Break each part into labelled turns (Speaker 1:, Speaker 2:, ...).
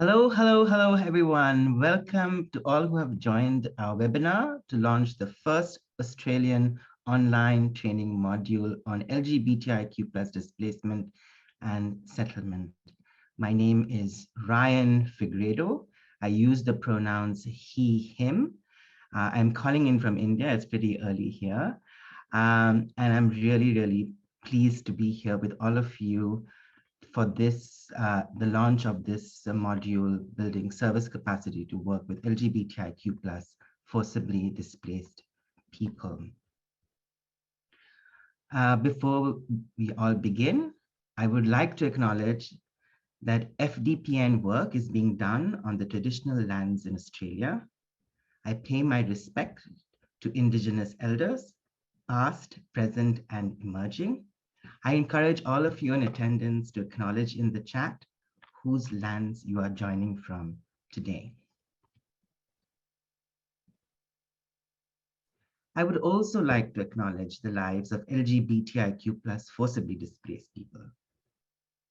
Speaker 1: Hello, hello, hello, everyone. Welcome to all who have joined our webinar to launch the first Australian online training module on LGBTIQ plus displacement and settlement. My name is Ryan Figueredo. I use the pronouns he, him. I'm calling in from India. It's pretty early here. And I'm really pleased to be here with all of you for this, the launch of this module, building service capacity to work with LGBTIQ plus forcibly displaced people. Before we all begin, I would like to acknowledge that FDPN work is being done on the traditional lands in Australia. I pay my respect to Indigenous elders, past, present, and emerging. I encourage all of you in attendance to acknowledge in the chat whose lands you are joining from today. I would also like to acknowledge the lives of LGBTIQ plus forcibly displaced people.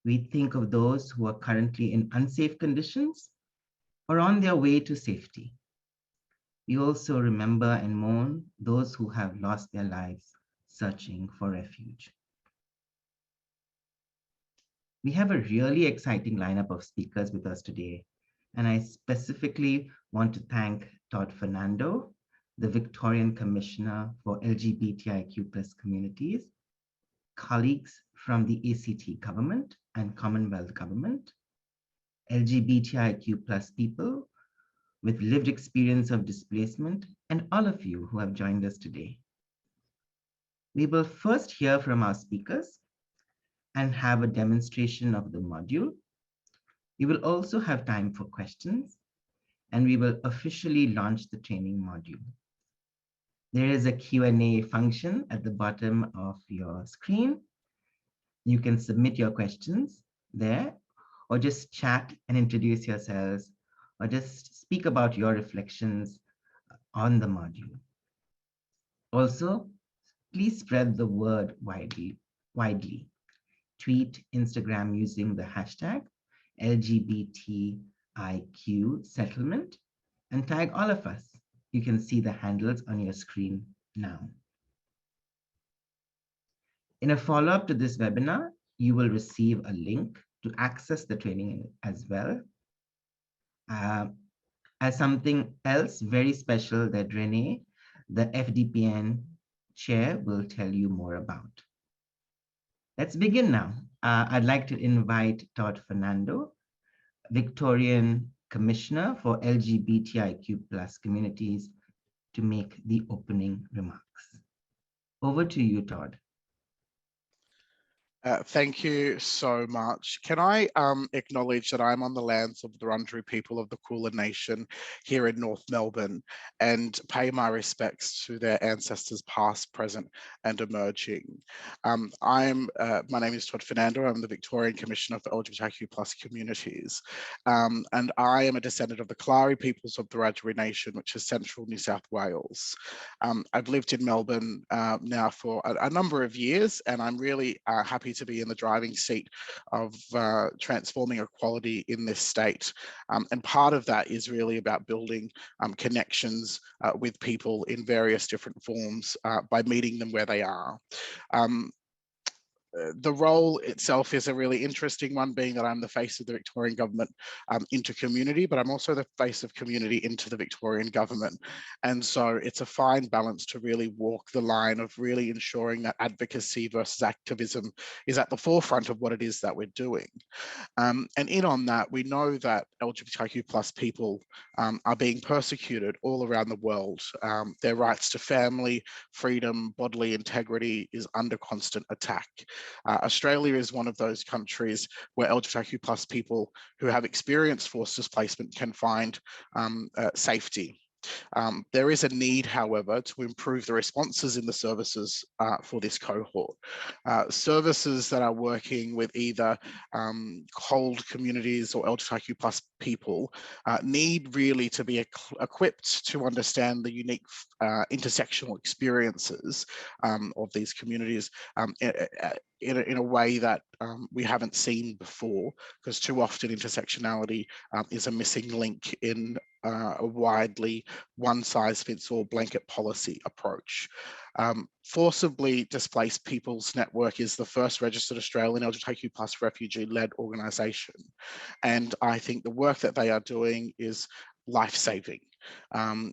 Speaker 1: We think of those who are currently in unsafe conditions or on their way to safety. We also remember and mourn those who have lost their lives searching for refuge. We have a really exciting lineup of speakers with us today, and I specifically want to thank Todd Fernando, the Victorian Commissioner for LGBTIQ plus communities, colleagues from the ACT government and Commonwealth government, LGBTIQ plus people with lived experience of displacement, and all of you who have joined us today. We will first hear from our speakers and have a demonstration of the module. We will also have time for questions, and we will officially launch the training module. There is a Q&A function at the bottom of your screen. You can submit your questions there, or just chat and introduce yourselves, or just speak about your reflections on the module. Also, please spread the word widely. Tweet, Instagram using the hashtag LGBTIQ settlement and tag all of us. You can see the handles on your screen now. In a follow-up to this webinar, you will receive a link to access the training as well. As something else very special that Renee, the FDPN chair, will tell you more about. Let's begin now. I'd like to invite Todd Fernando, Victorian Commissioner for LGBTIQ plus communities, to make the opening remarks. Over to you, Todd.
Speaker 2: Thank you so much. Can I acknowledge that I'm on the lands of the Wurundjeri people of the Kulin Nation here in North Melbourne and pay my respects to their ancestors past, present and emerging. My name is Todd Fernando. I'm the Victorian Commissioner for LGBTIQ plus communities. And I am a descendant of the Kalari peoples of the Wurundjeri Nation, which is central New South Wales. I've lived in Melbourne now for a number of years, and I'm really happy to be in the driving seat of transforming equality in this state. And part of that is really about building connections with people in various different forms by meeting them where they are. The role itself is a really interesting one, being that I'm the face of the Victorian government into community, but I'm also the face of community into the Victorian government. And so it's a fine balance to really walk the line of really ensuring that advocacy versus activism is at the forefront of what it is that we're doing. And in on that, we know that LGBTIQ plus people are being persecuted all around the world. Their rights to family, freedom, bodily integrity is under constant attack. Australia is one of those countries where LGBTIQ plus people who have experienced forced displacement can find safety. There is a need, however, to improve the responses in the services for this cohort. Services that are working with either cold communities or LGBTIQ plus people need really to be equipped to understand the unique intersectional experiences of these communities in a way that we haven't seen before, because too often intersectionality is a missing link in a widely one-size-fits-all blanket policy approach. Forcibly Displaced People's Network is the first registered Australian LGBTIQ+ refugee-led organisation. And I think the work that they are doing is life-saving.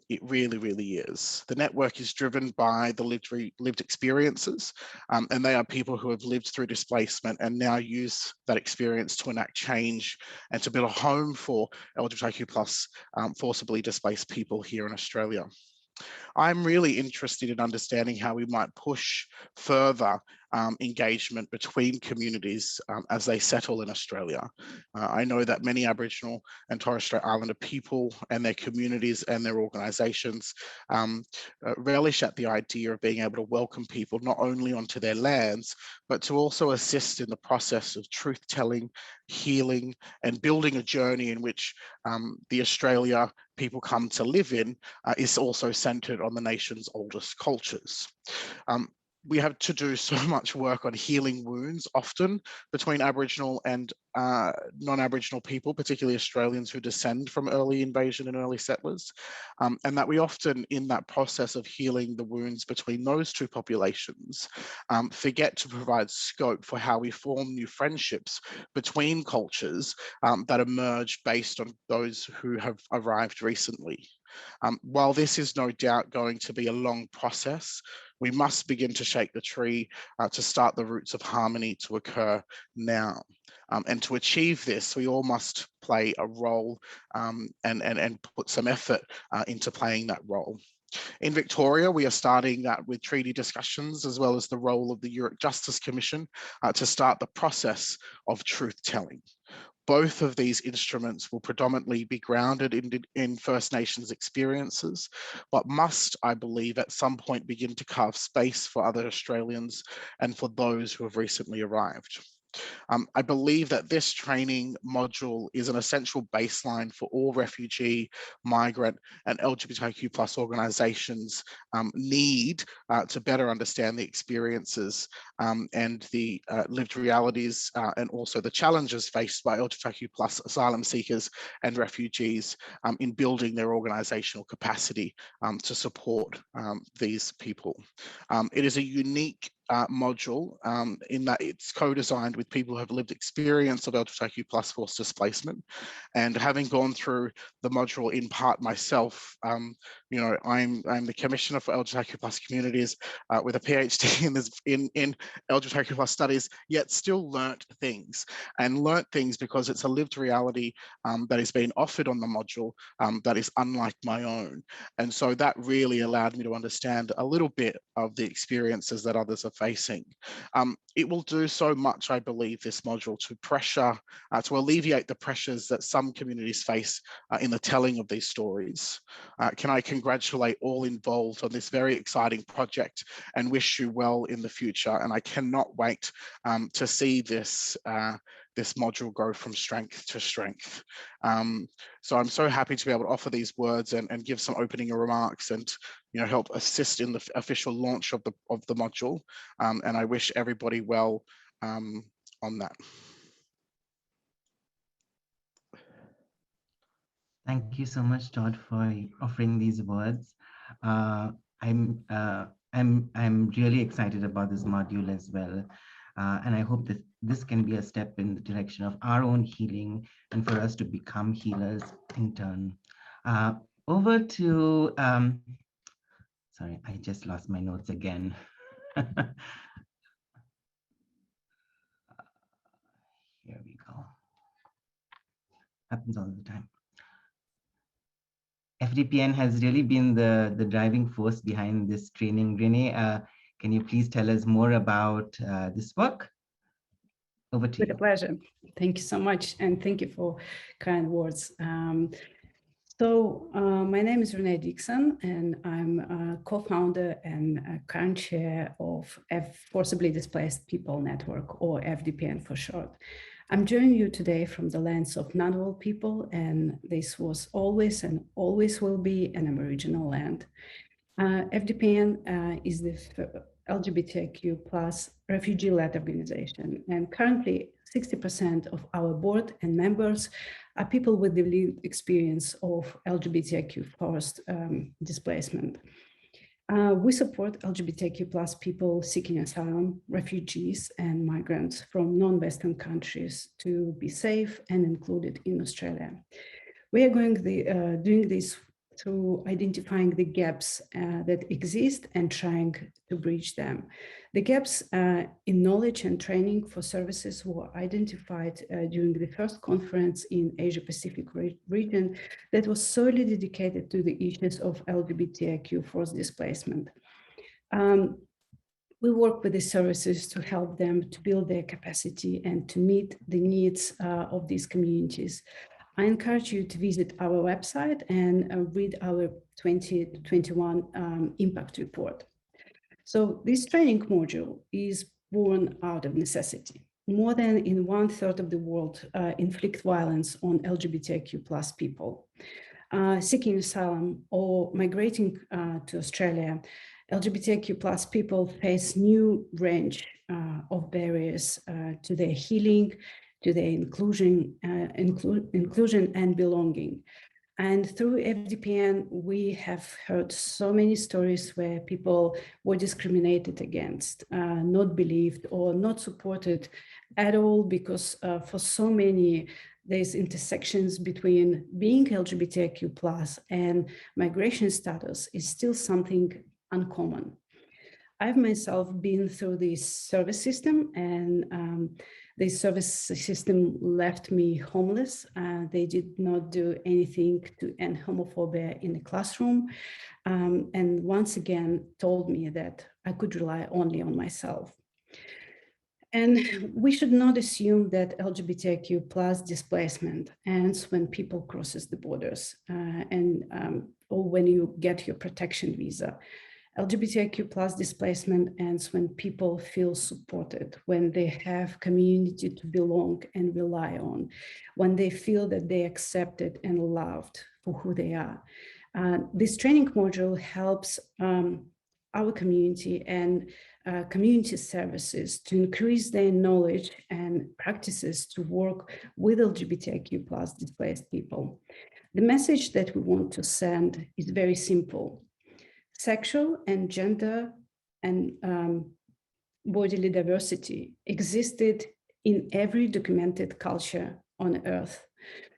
Speaker 2: It really, really is. The network is driven by the lived experiences, and they are people who have lived through displacement and now use that experience to enact change and to build a home for LGBTIQ+ forcibly displaced people here in Australia. I'm really interested in understanding how we might push further engagement between communities as they settle in Australia. I know that many Aboriginal and Torres Strait Islander people and their communities and their organisations relish at the idea of being able to welcome people not only onto their lands, but to also assist in the process of truth-telling, healing, and building a journey in which the Australia people come to live in is also centred on the nation's oldest cultures. We have to do so much work on healing wounds often between Aboriginal and non-Aboriginal people, particularly Australians who descend from early invasion and early settlers, and that we often, in that process of healing the wounds between those two populations, forget to provide scope for how we form new friendships between cultures that emerge based on those who have arrived recently. While this is no doubt going to be a long process, we must begin to shake the tree to start the roots of harmony to occur now. And to achieve this, we all must play a role and put some effort into playing that role. In Victoria, we are starting with treaty discussions, as well as the role of the Europe Justice Commission to start the process of truth-telling. Both of these instruments will predominantly be grounded in First Nations experiences, but must, I believe, at some point begin to carve space for other Australians and for those who have recently arrived. I believe that this training module is an essential baseline for all refugee, migrant, and LGBTIQ+ organisations need to better understand the experiences and the lived realities and also the challenges faced by LGBTIQ+ asylum seekers and refugees in building their organisational capacity to support these people. It is a unique module in that it's co-designed with people who have lived experience of LGBTIQ+ forced displacement. And having gone through the module in part myself, you know, I'm the Commissioner for LGBTIQ+ communities with a PhD in LGBTIQ+ studies, yet still learnt things because it's a lived reality that is being offered on the module that is unlike my own. And so that really allowed me to understand a little bit of the experiences that others are facing. It will do so much, I believe, this module to alleviate the pressures that some communities face in the telling of these stories. Can I congratulate all involved on this very exciting project and wish you well in the future. And I cannot wait to see this module go from strength to strength. So I'm so happy to be able to offer these words and give some opening remarks and help assist in the official launch of the module. And I wish everybody well on that.
Speaker 1: Thank you so much, Todd, for offering these words. I'm really excited about this module as well. And I hope that this can be a step in the direction of our own healing and for us to become healers in turn. Over to, sorry, I just lost my notes again. Here we go. Happens all the time. FDPN has really been the driving force behind this training. Renee, can you please tell us more about this work? Over to you.
Speaker 3: With a pleasure. Thank you so much. And thank you for kind words. My name is Renee Dixson, and I'm a co-founder and current chair of Forcibly Displaced People Network, or FDPN for short. I'm joining you today from the lands of non-all people, and this was always and always will be an Aboriginal land. FDPN is the LGBTIQ plus refugee-led organization. And currently 60% of our board and members are people with the lived experience of LGBTIQ forced displacement. We support LGBTIQ plus people seeking asylum, refugees and migrants from non-Western countries to be safe and included in Australia. We are doing this through identifying the gaps that exist and trying to bridge them. The gaps in knowledge and training for services were identified during the first conference in Asia Pacific region that was solely dedicated to the issues of LGBTIQ forced displacement. We work with the services to help them to build their capacity and to meet the needs of these communities. I encourage you to visit our website and read our 2021 impact report. So this training module is born out of necessity. More than in 1/3 of the world inflict violence on LGBTIQ plus people. Seeking asylum or migrating to Australia, LGBTIQ plus people face new range of barriers to their healing, to their inclusion and belonging. And through FDPN, we have heard so many stories where people were discriminated against, not believed or not supported at all, because for so many, there's intersections between being LGBTIQ plus and migration status is still something uncommon. I've myself been through this service system, and the service system left me homeless. They did not do anything to end homophobia in the classroom, and once again told me that I could rely only on myself. And we should not assume that LGBTIQ plus displacement ends when people crosses the borders or when you get your protection visa. LGBTIQ plus displacement ends when people feel supported, when they have community to belong and rely on, when they feel that they're accepted and loved for who they are. This training module helps our community and community services to increase their knowledge and practices to work with LGBTIQ plus displaced people. The message that we want to send is very simple. Sexual and gender and bodily diversity existed in every documented culture on Earth.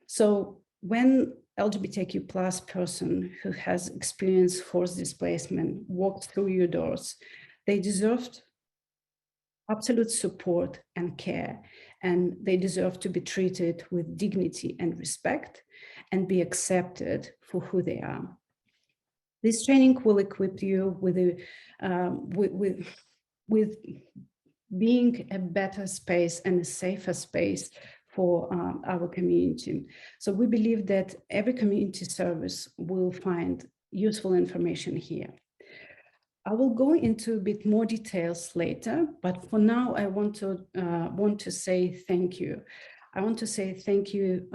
Speaker 3: So when LGBTIQ plus person who has experienced forced displacement walked through your doors, they deserved absolute support and care, and they deserve to be treated with dignity and respect and be accepted for who they are. This training will equip you with being a better space and a safer space for our community. So we believe that every community service will find useful information here. I will go into a bit more details later, but for now, I want to say thank you. I want to say thank you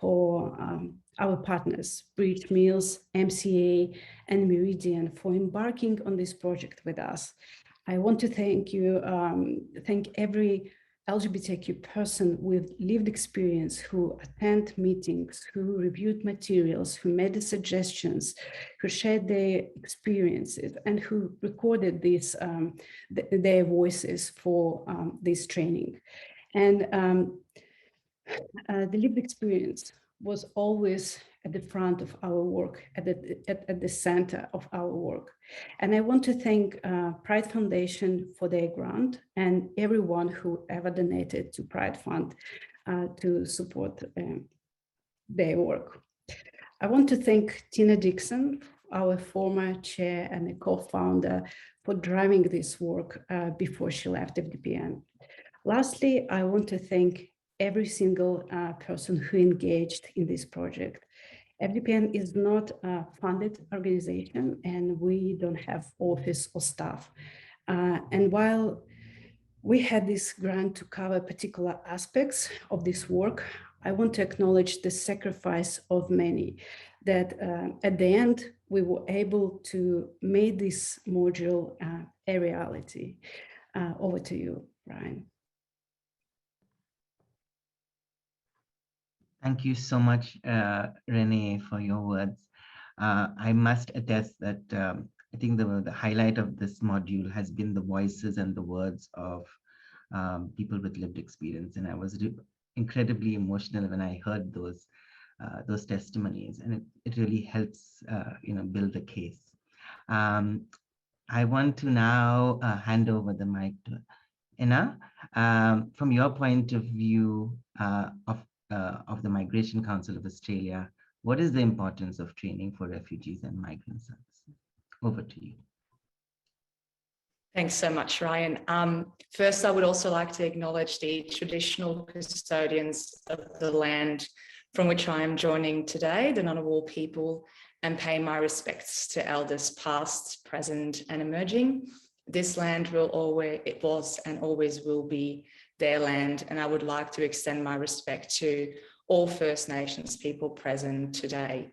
Speaker 3: for our partners, BridgeMeals, MCA, and Meridian for embarking on this project with us. I want to thank every LGBTQ person with lived experience who attend meetings, who reviewed materials, who made the suggestions, who shared their experiences, and who recorded these, their voices for this training. And the lived experience was always at the front of our work, at the center of our work. And I want to thank Pride Foundation for their grant and everyone who ever donated to Pride Fund to support their work. I want to thank Tina Dixson, our former chair and a co-founder, for driving this work before she left FDPN. Lastly, I want to thank every single person who engaged in this project. FDPN is not a funded organization and we don't have office or staff. And while we had this grant to cover particular aspects of this work, I want to acknowledge the sacrifice of many, that at the end, we were able to make this module a reality. Over to you, Brian.
Speaker 1: Thank you so much, Renee, for your words. I must attest that I think the highlight of this module has been the voices and the words of people with lived experience. And I was incredibly emotional when I heard those testimonies, and it really helps build the case. I want to now hand over the mic to Inna. From your point of view of the Migration Council of Australia, what is the importance of training for refugees and migrant services? Over to you.
Speaker 4: Thanks so much, Ryan. First, I would also like to acknowledge the traditional custodians of the land from which I am joining today, the Ngunnawal people, and pay my respects to elders past, present, and emerging. This land it was and always will be their land, and I would like to extend my respect to all First Nations people present today.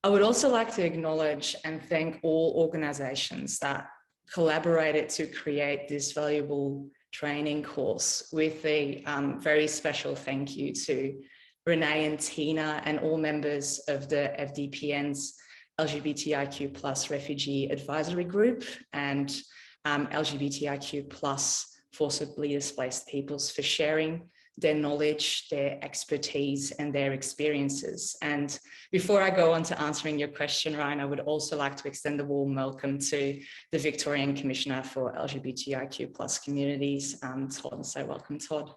Speaker 4: I would also like to acknowledge and thank all organisations that collaborated to create this valuable training course, with a very special thank you to Renee and Tina and all members of the FDPN's LGBTIQ+ refugee advisory group and LGBTIQ+ forcibly displaced peoples for sharing their knowledge, their expertise, and their experiences. And before I go on to answering your question, Ryan, I would also like to extend a warm welcome to the Victorian Commissioner for LGBTIQ+ communities, Todd. So welcome, Todd.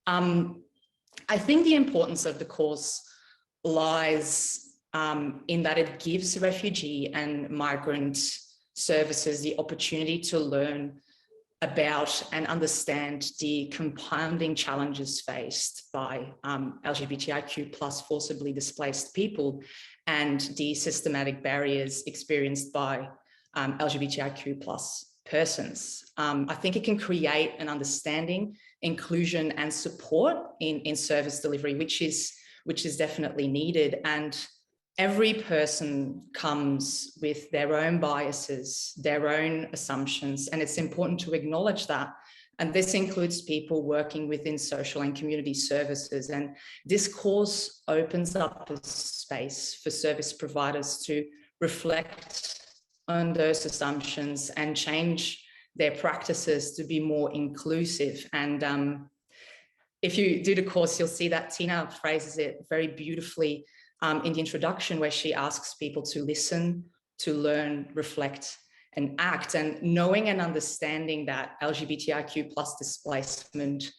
Speaker 4: I think the importance of the course lies in that it gives refugee and migrant services the opportunity to learn about and understand the compounding challenges faced by LGBTIQ+ forcibly displaced people and the systematic barriers experienced by LGBTIQ+ persons. I think it can create an understanding, inclusion, and support in service delivery, which is definitely needed. And every person comes with their own biases, their own assumptions, and it's important to acknowledge that. And this includes people working within social and community services. And this course opens up a space for service providers to reflect on those assumptions and change their practices to be more inclusive. And if you do the course, you'll see that Tina phrases it very beautifully in the introduction, where she asks people to listen, to learn, reflect, and act. And knowing and understanding that LGBTIQ+ displacement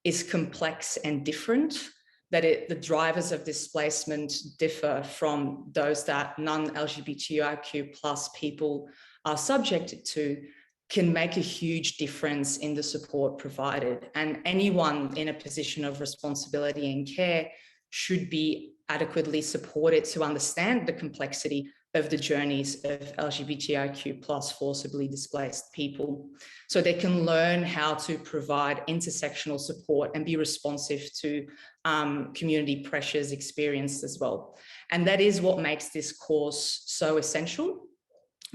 Speaker 4: is complex and different, that the drivers of displacement differ from those that non-LGBTIQ+ people are subjected to, can make a huge difference in the support provided. And anyone in a position of responsibility and care should be adequately supported to understand the complexity of the journeys of LGBTIQ+ forcibly displaced people, so they can learn how to provide intersectional support and be responsive to community pressures experienced as well. And that is what makes this course so essential,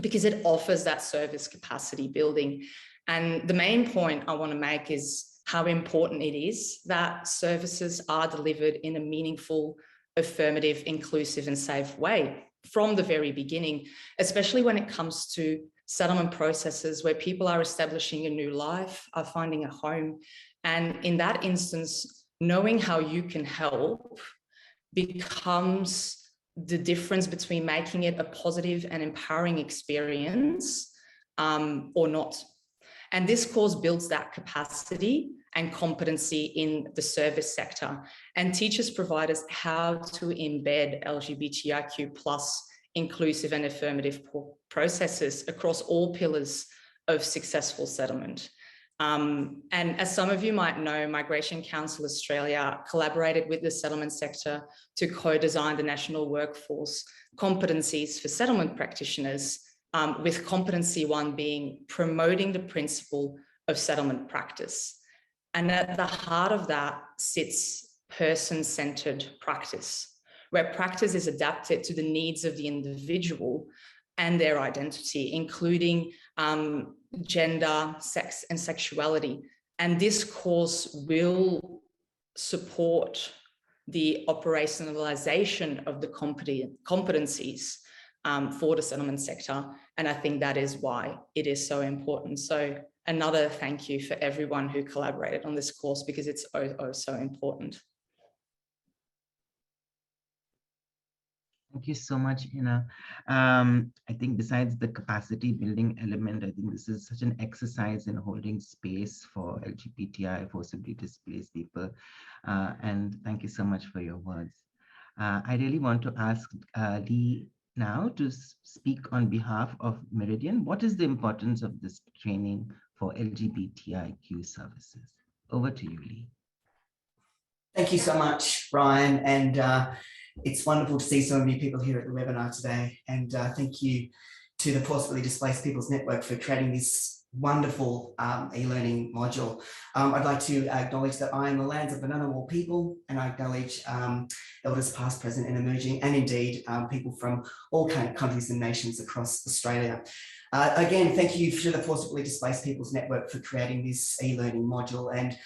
Speaker 4: because it offers that service capacity building. And the main point I want to make is how important it is that services are delivered in a meaningful, affirmative, inclusive, and safe way from the very beginning, especially when it comes to settlement processes where people are establishing a new life, are finding a home. And in that instance, knowing how you can help becomes the difference between making it a positive and empowering experience or not. And this course builds that capacity and competency in the service sector and teaches providers how to embed LGBTIQ+ inclusive and affirmative processes across all pillars of successful settlement. And as some of you might know, Migration Council Australia collaborated with the settlement sector to co-design the National Workforce Competencies for Settlement Practitioners, with competency one being promoting the principle of settlement practice. And at the heart of that sits person-centered practice, where practice is adapted to the needs of the individual and their identity, including gender, sex, and sexuality. And this course will support the operationalization of the competencies for the settlement sector. And I think that is why it is so important. So another thank you for everyone who collaborated on this course, because it's so important.
Speaker 1: Thank you so much, Ina. I think besides the capacity building element, I think this is such an exercise in holding space for LGBTI forcibly displaced people. And thank you so much for your words. I really want to ask Lee now to speak on behalf of Meridian. What is the importance of this training for LGBTIQ services? Over to you, Lee.
Speaker 5: Thank you so much, Ryan. And it's wonderful to see so many people here at the webinar today. And thank you to the Forcibly Displaced Peoples Network for creating this wonderful e-learning module. I'd like to acknowledge that I am the lands of the Ngunnawal people, and I acknowledge elders past, present and emerging, and indeed people from all countries and nations across Australia. Again, thank you to the Forcibly Displaced Peoples Network for creating this e-learning module. And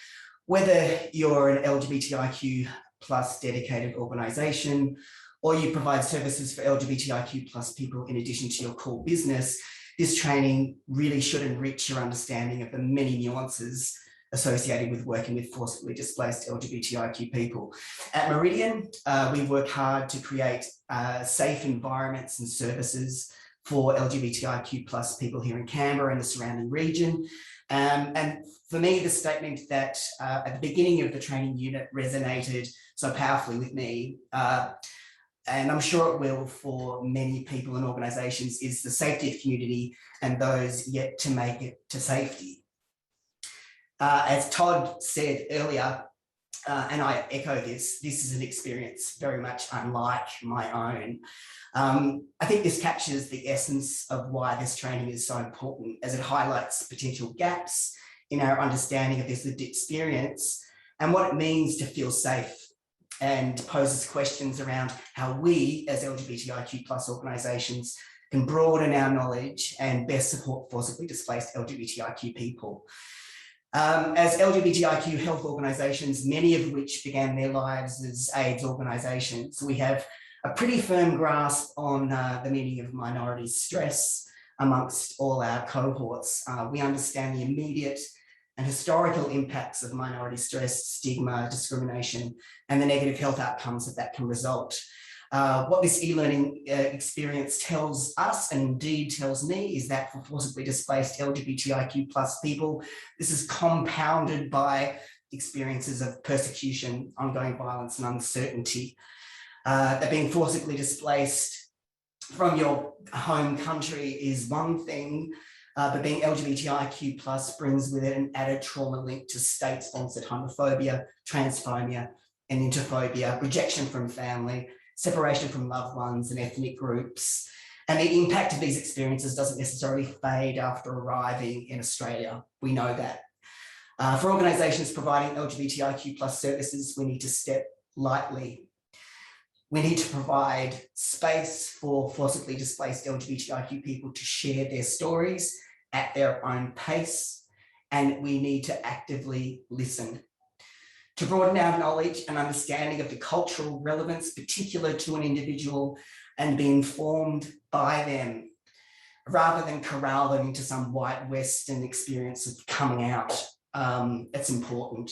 Speaker 5: whether you're an LGBTIQ plus dedicated organisation, or you provide services for LGBTIQ plus people in addition to your core business, this training really should enrich your understanding of the many nuances associated with working with forcibly displaced LGBTIQ people. At Meridian, we work hard to create safe environments and services for LGBTIQ plus people here in Canberra and the surrounding region. And for me, the statement that at the beginning of the training unit resonated so powerfully with me, and I'm sure it will for many people and organisations, is the safety of community and those yet to make it to safety. As Todd said earlier, and I echo this is an experience very much unlike my own. I think this captures the essence of why this training is so important, as it highlights potential gaps in our understanding of this lived experience and what it means to feel safe, and poses questions around how we as LGBTIQ plus organisations can broaden our knowledge and best support forcibly displaced LGBTIQ people. As LGBTIQ health organisations, many of which began their lives as AIDS organisations, we have a pretty firm grasp on the meaning of minority stress amongst all our cohorts. We understand the immediate and historical impacts of minority stress, stigma, discrimination, and the negative health outcomes that can result. What this e-learning experience tells us, and indeed tells me, is that for forcibly displaced LGBTIQ plus people, this is compounded by experiences of persecution, ongoing violence and uncertainty. That being forcibly displaced from your home country is one thing, but being LGBTIQ plus brings with it an added trauma linked to state-sponsored homophobia, transphobia and interphobia, rejection from family, separation from loved ones and ethnic groups. And the impact of these experiences doesn't necessarily fade after arriving in Australia. We know that. For organisations providing LGBTIQ plus services, we need to step lightly. We need to provide space for forcibly displaced LGBTIQ people to share their stories at their own pace, and we need to actively listen. To broaden our knowledge and understanding of the cultural relevance particular to an individual and be informed by them, rather than corral them into some white Western experience of coming out. It's important.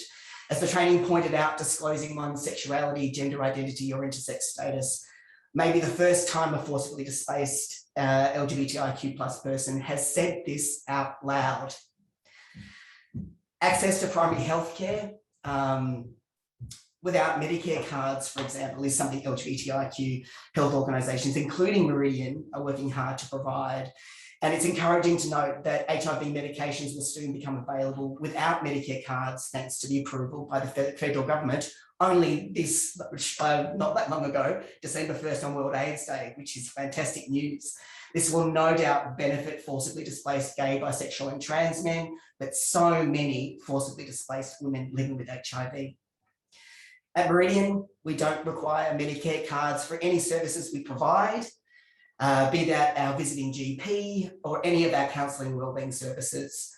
Speaker 5: As the training pointed out, disclosing one's sexuality, gender identity or intersex status may be the first time a forcibly displaced LGBTIQ plus person has said this out loud. Access to primary healthcare without Medicare cards, for example, is something LGBTIQ health organisations, including Meridian, are working hard to provide. And it's encouraging to note that HIV medications will soon become available without Medicare cards, thanks to the approval by the federal government only this, not that long ago, December 1st on World AIDS Day, which is fantastic news. This will no doubt benefit forcibly displaced gay, bisexual and trans men, but so many forcibly displaced women living with HIV. At Meridian, we don't require Medicare cards for any services we provide, be that our visiting GP or any of our counselling and wellbeing services.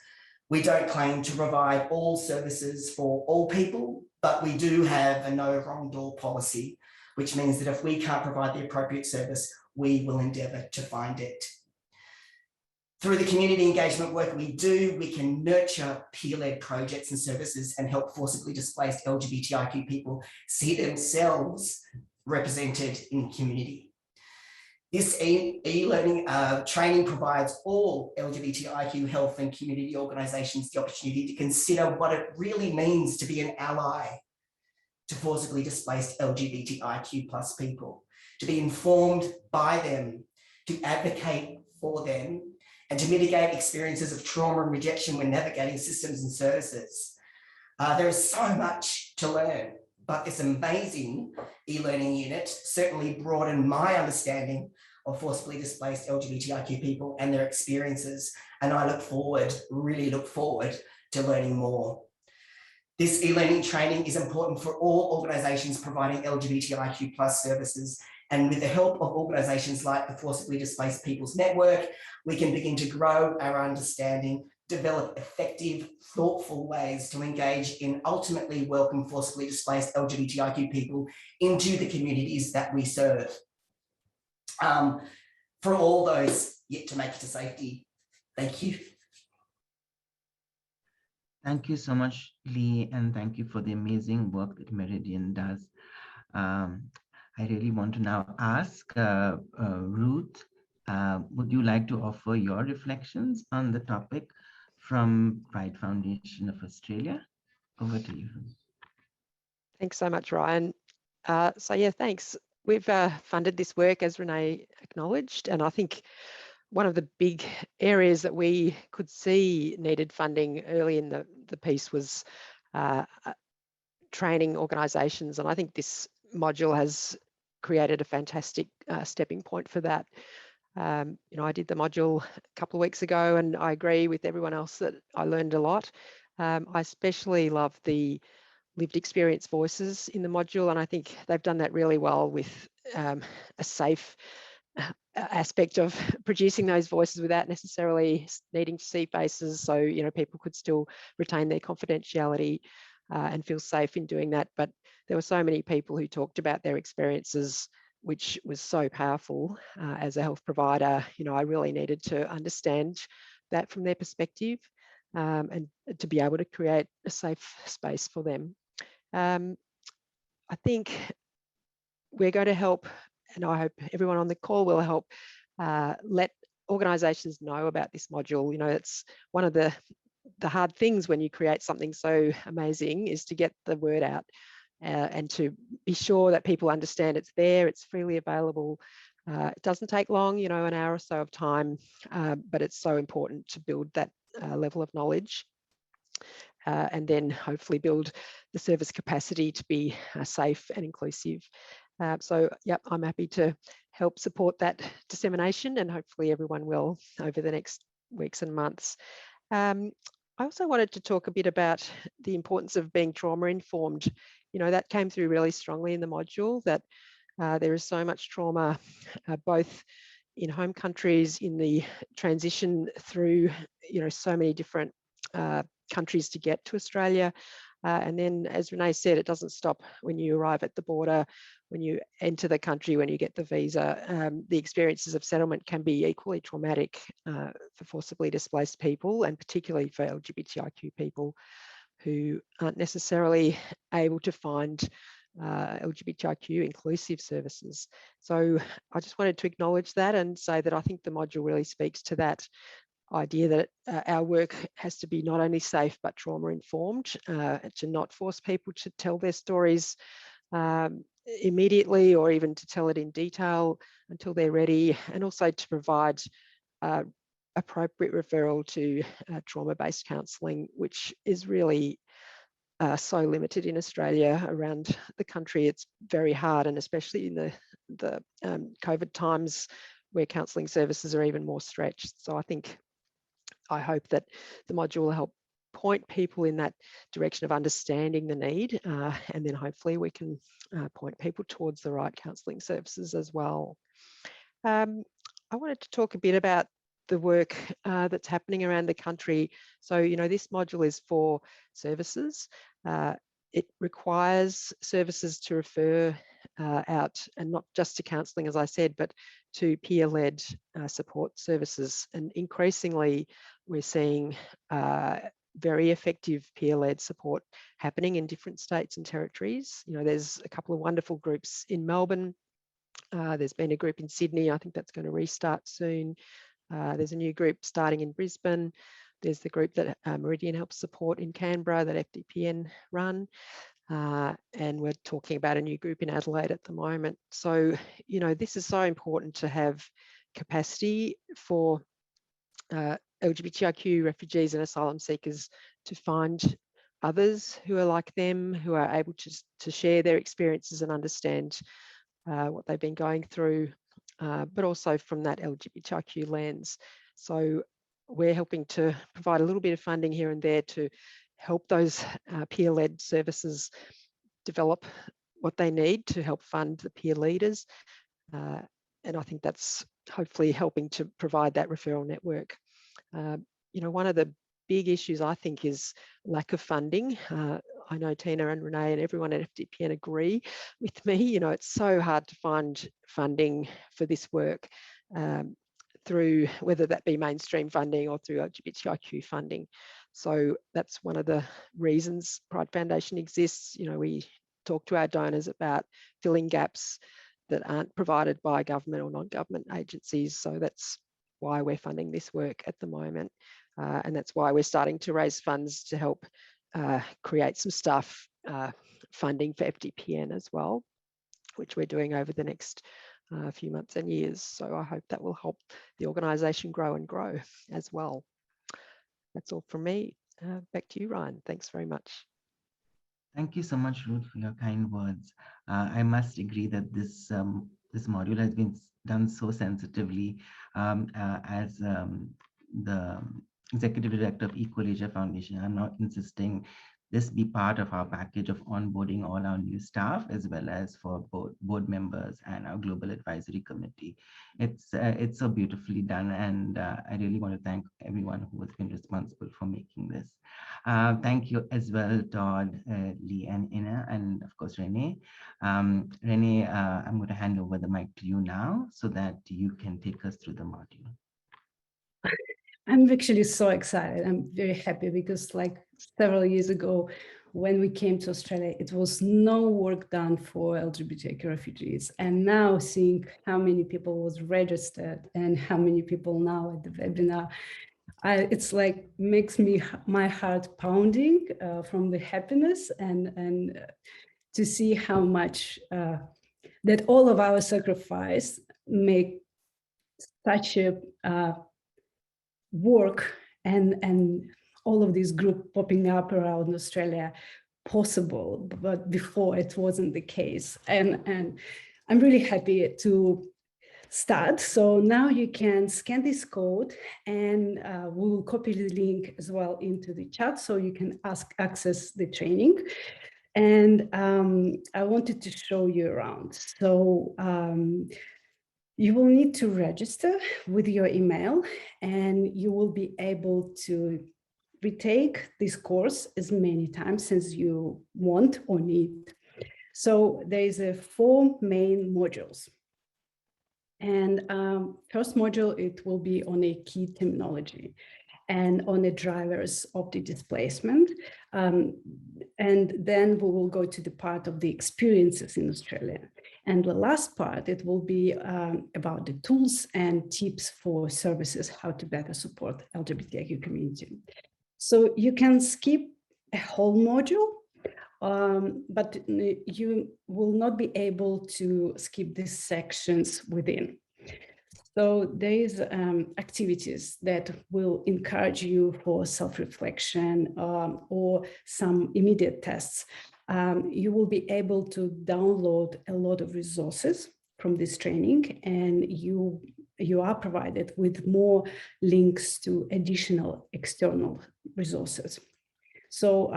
Speaker 5: We don't claim to provide all services for all people, but we do have a no wrong door policy, which means that if we can't provide the appropriate service, we will endeavour to find it. Through the community engagement work we do, we can nurture peer-led projects and services and help forcibly displaced LGBTIQ people see themselves represented in community. This e-learning training provides all LGBTIQ health and community organisations the opportunity to consider what it really means to be an ally to forcibly displaced LGBTIQ plus people, to be informed by them, to advocate for them, and to mitigate experiences of trauma and rejection when navigating systems and services. There is so much to learn, but this amazing e-learning unit certainly broadened my understanding of forcibly displaced LGBTIQ people and their experiences, and I really look forward to learning more. This e-learning training is important for all organisations providing LGBTIQ plus services, and with the help of organisations like the Forcibly Displaced People's Network, we can begin to grow our understanding, develop effective, thoughtful ways to engage in ultimately welcome forcibly displaced LGBTIQ people into the communities that we serve. For all those yet to make it to safety, thank you.
Speaker 1: Thank you so much, Lee, and thank you for the amazing work that Meridian does. I really want to now ask Ruth, would you like to offer your reflections on the topic from Pride Foundation of Australia? Over to you.
Speaker 6: Thanks so much, Ryan. So yeah, thanks. We've funded this work, as Renee acknowledged, and I think one of the big areas that we could see needed funding early in the piece was training organisations, and I think this module has created a fantastic stepping point for that. You know, I did the module a couple of weeks ago, and I agree with everyone else that I learned a lot. I especially love the lived experience voices in the module, and I think they've done that really well with a safe aspect of producing those voices without necessarily needing to see faces, so you know people could still retain their confidentiality and feel safe in doing that. But there were so many people who talked about their experiences, which was so powerful. As a health provider, you know, I really needed to understand that from their perspective and to be able to create a safe space for them. I think we're going to help, and I hope everyone on the call will help let organisations know about this module. You know, it's one of the hard things when you create something so amazing is to get the word out and to be sure that people understand it's there, it's freely available. It doesn't take long, you know, an hour or so of time, but it's so important to build that level of knowledge and then hopefully build the service capacity to be safe and inclusive. So, yep, I'm happy to help support that dissemination, and hopefully everyone will over the next weeks and months. I also wanted to talk a bit about the importance of being trauma informed. You know, that came through really strongly in the module, that there is so much trauma, both in home countries, in the transition through, you know, so many different countries to get to Australia. And then, as Renee said, it doesn't stop when you arrive at the border, when you enter the country, when you get the visa. The experiences of settlement can be equally traumatic for forcibly displaced people, and particularly for LGBTIQ people who aren't necessarily able to find LGBTIQ inclusive services. So I just wanted to acknowledge that and say that I think the module really speaks to that idea that our work has to be not only safe but trauma informed, to not force people to tell their stories immediately or even to tell it in detail until they're ready, and also to provide appropriate referral to trauma-based counselling, which is really so limited in Australia. Around the country, it's very hard, and especially in the COVID times where counselling services are even more stretched. So I hope that the module will help point people in that direction of understanding the need, and then hopefully we can point people towards the right counselling services as well. I wanted to talk a bit about the work that's happening around the country. So, you know, this module is for services. It requires services to refer out, and not just to counselling, as I said, but to peer-led support services. And increasingly, we're seeing very effective peer-led support happening in different states and territories. You know, there's a couple of wonderful groups in Melbourne. There's been a group in Sydney. I think that's going to restart soon. There's a new group starting in Brisbane. There's the group that Meridian helps support in Canberra that FDPN run. And we're talking about a new group in Adelaide at the moment. So, you know, this is so important to have capacity for LGBTIQ refugees and asylum seekers to find others who are like them, who are able to share their experiences and understand what they've been going through, but also from that LGBTIQ lens. So we're helping to provide a little bit of funding here and there to help those peer-led services develop what they need to help fund the peer leaders. And I think that's hopefully helping to provide that referral network. You know, one of the big issues I think is lack of funding. I know Tina and Renee and everyone at FDPN agree with me. You know, it's so hard to find funding for this work through whether that be mainstream funding or through LGBTIQ funding. So that's one of the reasons Pride Foundation exists. You know, we talk to our donors about filling gaps that aren't provided by government or non-government agencies. So that's why we're funding this work at the moment. And that's why we're starting to raise funds to help create some staff funding for FDPN as well, which we're doing over the next few months and years. So I hope that will help the organisation grow and grow as well. That's all from me. Back to you, Ryan. Thanks very much.
Speaker 1: Thank you so much, Ruth, for your kind words. I must agree that this module has been done so sensitively as the Executive Director of Equal Asia Foundation. I'm not insisting this be part of our package of onboarding all our new staff, as well as for board members and our Global Advisory Committee. It's so beautifully done, and I really want to thank everyone who has been responsible for making this. Thank you as well, Todd, Lee, and Ina, and of course, Renee. Renee, I'm going to hand over the mic to you now so that you can take us through the module.
Speaker 3: I'm actually so excited. I'm very happy because like several years ago, when we came to Australia, it was no work done for LGBTIQ refugees. And now seeing how many people was registered and how many people now at the webinar, it's like makes me my heart pounding from the happiness and to see how much that all of our sacrifice make such a work and all of these groups popping up around Australia possible, but before it wasn't the case. And I'm really happy to start. So now you can scan this code and we will copy the link as well into the chat so you can access the training. And I wanted to show you around. So you will need to register with your email and you will be able to retake this course as many times as you want or need. So there is 4 main modules. And first module, it will be on a key terminology and on the drivers of the displacement. And then we will go to the part of the experiences in Australia. And the last part, it will be about the tools and tips for services, how to better support LGBTIQ community. So you can skip a whole module, but you will not be able to skip these sections within. So there is activities that will encourage you for self-reflection or some immediate tests. You will be able to download a lot of resources from this training, and you are provided with more links to additional external resources. So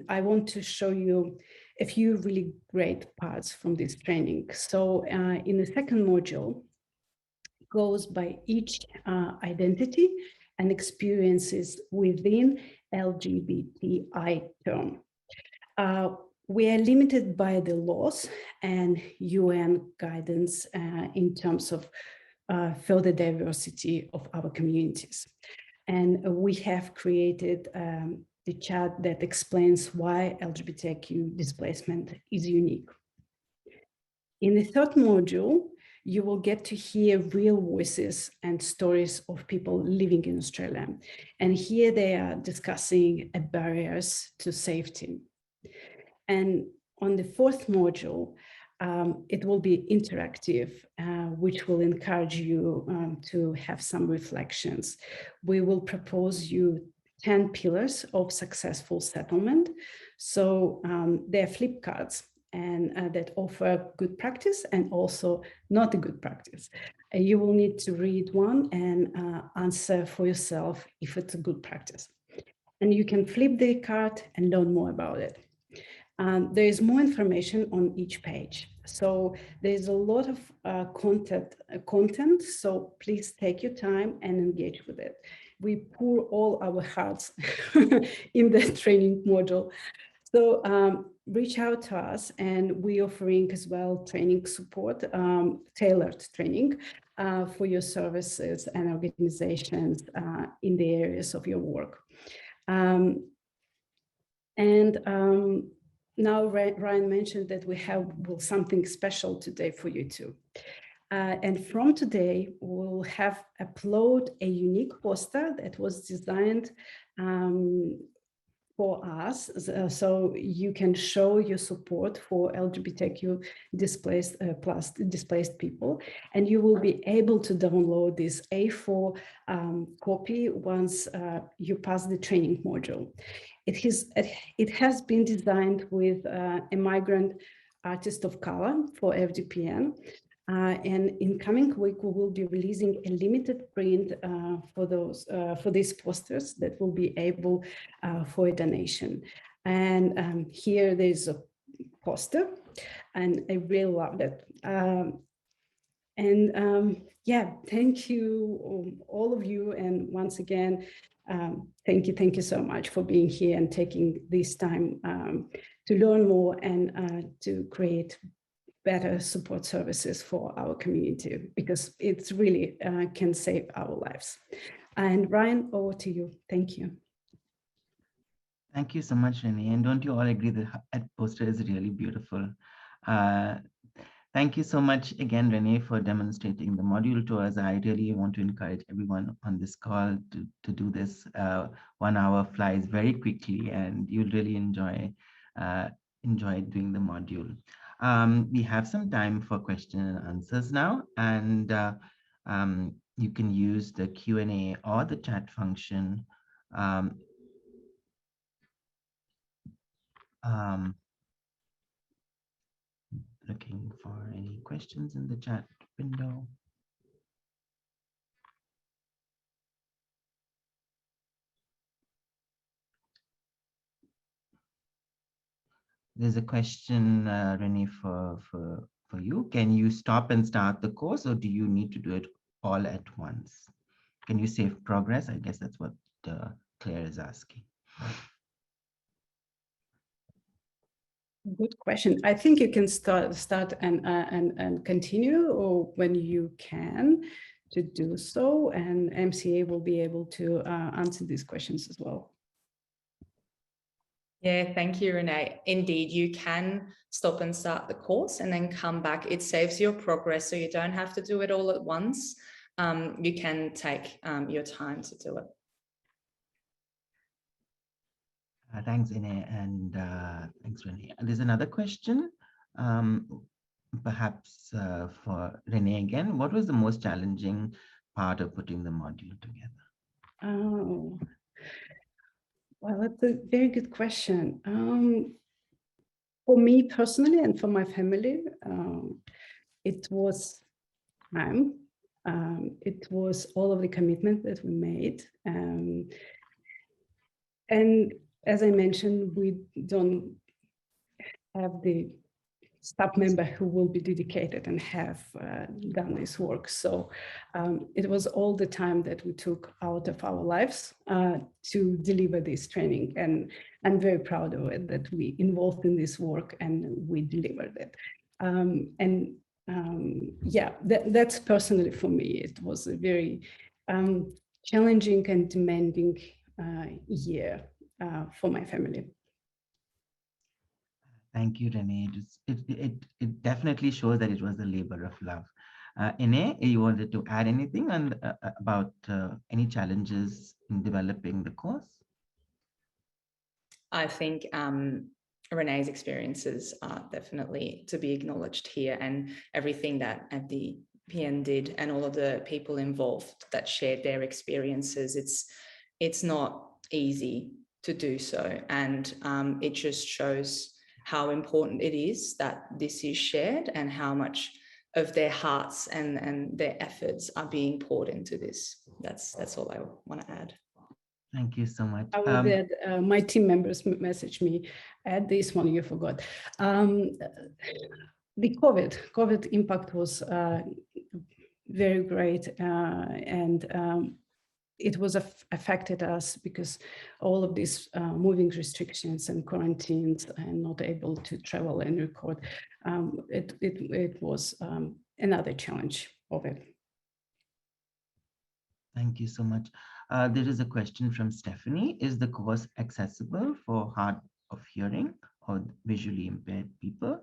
Speaker 3: I want to show you a few really great parts from this training. So in the second module, goes by each identity and experiences within LGBTI term. We are limited by the laws and UN guidance in terms of further diversity of our communities. And we have created the chat that explains why LGBTIQ displacement is unique. In the third module, you will get to hear real voices and stories of people living in Australia. And here they are discussing barriers to safety. And on the fourth module, it will be interactive, which will encourage you to have some reflections. We will propose you 10 pillars of successful settlement. So they're flip cards and that offer good practice and also not a good practice. You will need to read one and answer for yourself if it's a good practice. And you can flip the card and learn more about it. There is more information on each page. So there's a lot of content, so please take your time and engage with it. We pour all our hearts in the training module. So reach out to us, and we're offering as well training support, tailored training for your services and organizations in the areas of your work. Now Ryan mentioned that we have something special today for you too. And from today, we'll have upload a unique poster that was designed for us, so you can show your support for LGBTQ displaced people, and you will be able to download this A4 copy once you pass the training module. It has been designed with a migrant artist of color for FDPN. And in coming week, we will be releasing a limited print for these posters that will be able for a donation. And here there's a poster, and I really love it. Yeah, thank you, all of you. And once again, thank you so much for being here and taking this time to learn more and to create better support services for our community, because it's really can save our lives. And Ryan, over to you. Thank you.
Speaker 1: Thank you so much, Renee. And don't you all agree that poster is really beautiful? Thank you so much again, Renee, for demonstrating the module to us. I really want to encourage everyone on this call to do this. 1 hour flies very quickly, and you'll really enjoy doing the module. We have some time for question and answers now, and you can use the Q&A or the chat function. Looking for any questions in the chat window. There's a question, Renee, for you. Can you stop and start the course, or do you need to do it all at once? Can you save progress? I guess that's what Claire is asking.
Speaker 3: Good question. I think you can start and continue, or when you can to do so, and MCA will be able to answer these questions as well.
Speaker 4: Yeah, thank you, Renee. Indeed, you can stop and start the course and then come back. It saves your progress, so you don't have to do it all at once. You can take your time to do it.
Speaker 1: Thanks, Renee, and thanks, Renee. There's another question, perhaps for Renee again. What was the most challenging part of putting the module together?
Speaker 3: Oh, well, that's a very good question. For me personally and for my family, it was time. It was all of the commitment that we made. And as I mentioned, we don't have the staff member who will be dedicated and have done this work. So it was all the time that we took out of our lives to deliver this training. And I'm very proud of it that we involved in this work and we delivered it. Yeah, that's personally for me, it was a very challenging and demanding year for my family.
Speaker 1: Thank you, Renee. It definitely shows that it was a labor of love. Renee, you wanted to add anything on, about any challenges in developing the course?
Speaker 4: I think Renee's experiences are definitely to be acknowledged here, and everything that FDPN did and all of the people involved that shared their experiences, it's not easy to do so. And it just shows how important it is that this is shared and how much of their hearts and their efforts are being poured into this. That's all I want to add.
Speaker 1: Thank you so much.
Speaker 3: I would add, my team members messaged me, add this one, you forgot. The COVID impact was very great, and it was affected us because all of these moving restrictions and quarantines and not able to travel and record, it was another challenge of it.
Speaker 1: Thank you so much. There is a question from Stephanie. Is the course accessible for hard of hearing or visually impaired people?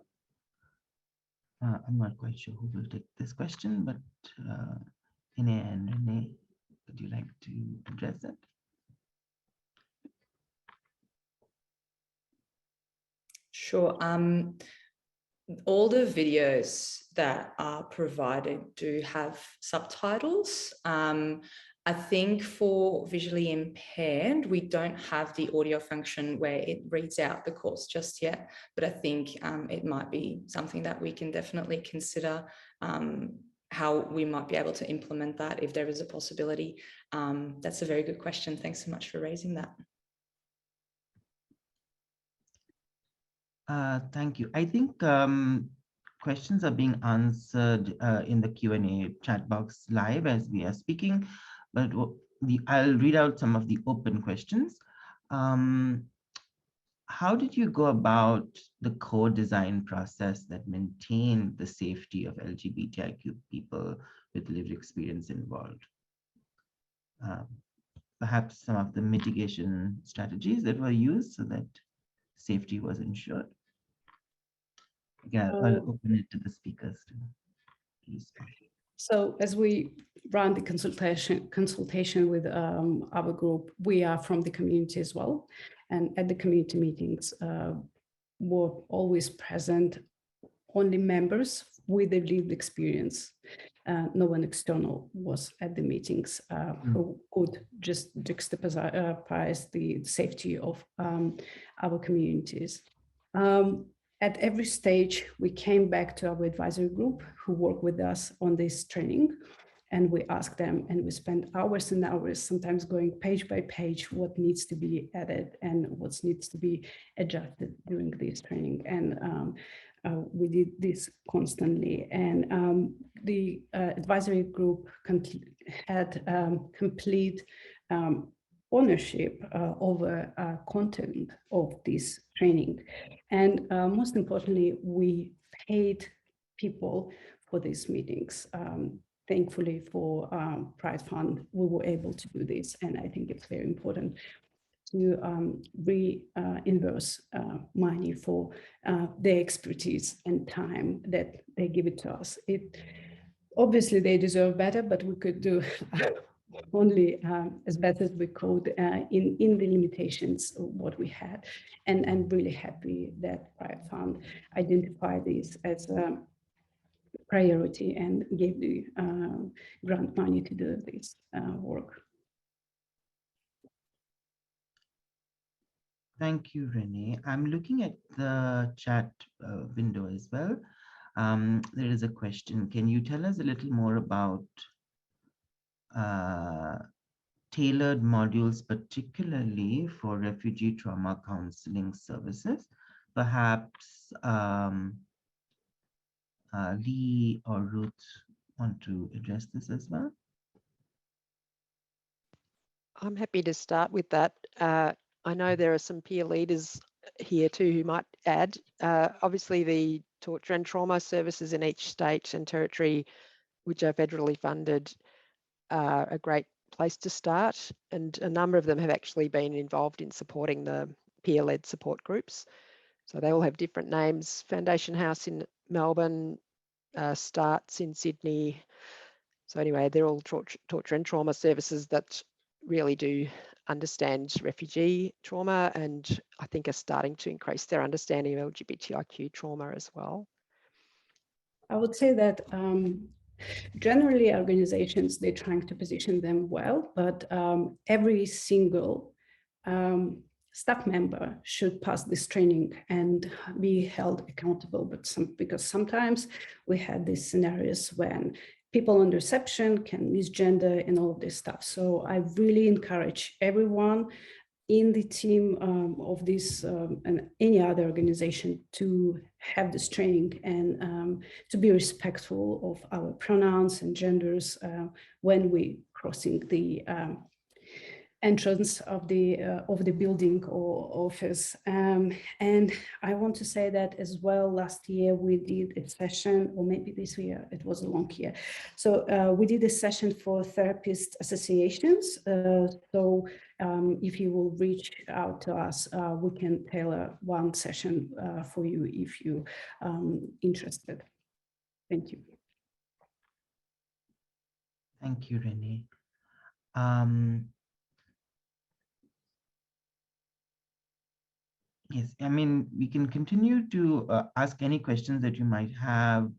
Speaker 1: I'm not quite sure who will take this question, but Renee and Renee, would you like to address it?
Speaker 4: Sure. All the videos that are provided do have subtitles. I think for visually impaired, we don't have the audio function where it reads out the course just yet, but I think it might be something that we can definitely consider how we might be able to implement that if there is a possibility. That's a very good question. Thanks so much for raising that.
Speaker 1: Thank you. I think questions are being answered in the Q&A chat box live as we are speaking, but I'll read out some of the open questions. How did you go about the core design process that maintained the safety of LGBTIQ people with lived experience involved? Perhaps some of the mitigation strategies that were used so that safety was ensured. Yeah, I'll open it to the speakers to please.
Speaker 3: So as we run the consultation with our group, we are from the community as well. And at the community meetings, were always present only members with a lived experience. No one external was at the meetings who could just juxtapose the safety of our communities. At every stage, we came back to our advisory group who work with us on this training, and we asked them, and we spent hours and hours, sometimes going page by page, what needs to be added and what needs to be adjusted during this training. And we did this constantly. And the advisory group had complete ownership over content of this training. And most importantly, we paid people for these meetings. Thankfully for Pride Fund, we were able to do this. And I think it's very important to reimburse money for their expertise and time that they give it to us. Obviously, they deserve better, but we could do only as best as we could in the limitations of what we had. And I'm really happy that Pride Fund identified this as a priority and gave the grant money to do this work.
Speaker 1: Thank you, Renee. I'm looking at the chat window as well. There is a question. Can you tell us a little more about tailored modules, particularly for refugee trauma counseling services. Perhaps Lee or Ruth want to address this as well?
Speaker 6: I'm happy to start with that. I know there are some peer leaders here too who might add. Obviously, the torture and trauma services in each state and territory, which are federally funded, are a great place to start. And a number of them have actually been involved in supporting the peer-led support groups. So they all have different names: Foundation House in Melbourne, Starts in Sydney. So anyway, they're all torture and trauma services that really do understand refugee trauma, and I think are starting to increase their understanding of LGBTIQ trauma as well.
Speaker 3: I would say that generally organizations, they're trying to position them well, but every single staff member should pass this training and be held accountable. But because sometimes we had these scenarios when people on reception can misgender and all of this stuff. So I really encourage everyone in the team of this and any other organization to have this training and to be respectful of our pronouns and genders when we crossing the entrance of the building or office. And I want to say that as well, last year we did a session, or maybe this year, it was a long year. So we did a session for therapist associations. So if you will reach out to us, we can tailor one session for you if you interested. Thank you.
Speaker 1: Thank you, Renee. Yes, I mean, we can continue to ask any questions that you might have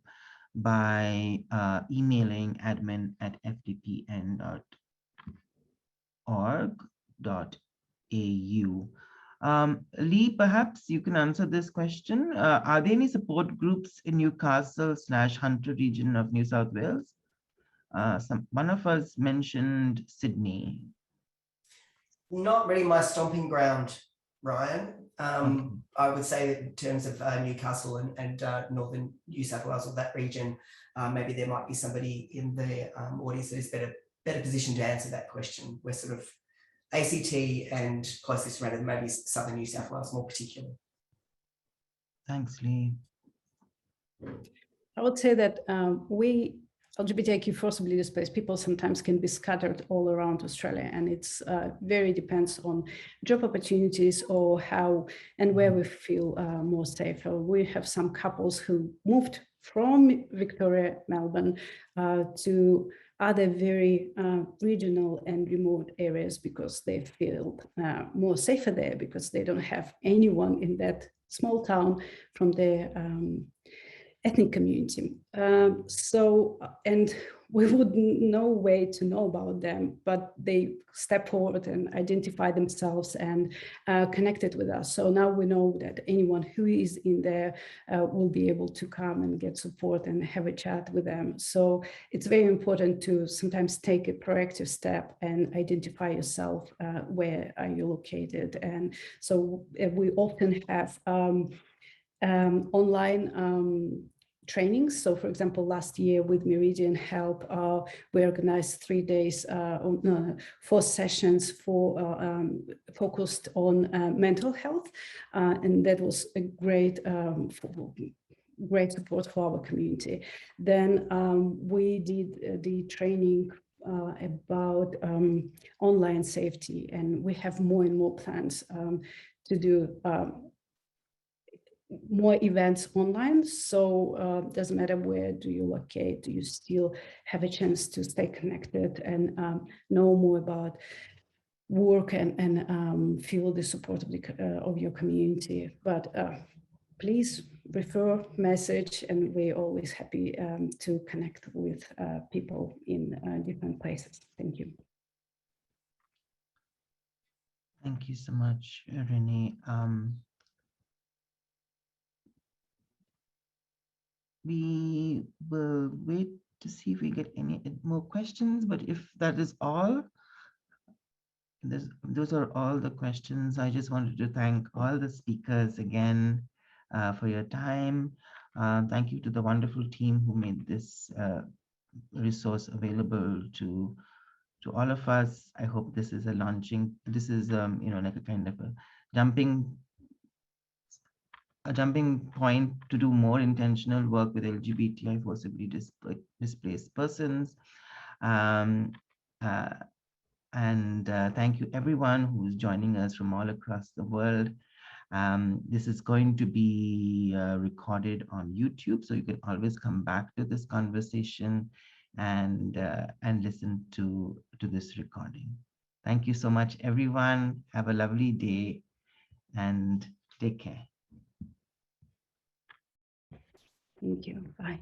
Speaker 1: by emailing admin@fdpn.org.au. Lee, perhaps you can answer this question. Are there any support groups in Newcastle/Hunter region of New South Wales? One of us mentioned Sydney.
Speaker 5: Not really my stomping ground, Ryan.
Speaker 1: Okay.
Speaker 5: I would say that in terms of Newcastle and northern New South Wales or that region, maybe there might be somebody in the audience that is better positioned to answer that question. We're sort of ACT and closely surrounded, maybe southern New South Wales more particularly.
Speaker 1: Thanks, Lee.
Speaker 3: I would say that we LGBTIQ forcibly displaced people sometimes can be scattered all around Australia, and it's very depends on job opportunities or how and where we feel more safe. We have some couples who moved from Victoria, Melbourne to other very regional and remote areas because they feel more safer there because they don't have anyone in that small town from their ethnic community. And we would no way to know about them, but they step forward and identify themselves and connected with us. So now we know that anyone who is in there will be able to come and get support and have a chat with them. So it's very important to sometimes take a proactive step and identify yourself, where are you located. And so we often have online trainings. So for example, last year with Meridian help, we organized 3 days, 4 sessions for focused on mental health. And that was a great support for our community. Then we did the training about online safety, and we have more and more plans to do more events online. So doesn't matter where do you locate, you still have a chance to stay connected and know more about work and feel the support of your community. But please refer, message, and we're always happy to connect with people in different places. Thank you.
Speaker 1: Thank you so much, Renee. We will wait to see if we get any more questions, but if that is all, those are all the questions. I just wanted to thank all the speakers again for your time. Thank you to the wonderful team who made this resource available to all of us. I hope this is this is like a kind of a jumping point to do more intentional work with LGBTI forcibly displaced persons. And thank you everyone who's joining us from all across the world. This is going to be recorded on YouTube, so you can always come back to this conversation and listen to this recording. Thank you so much, everyone. Have a lovely day and take care.
Speaker 3: Thank you. Bye.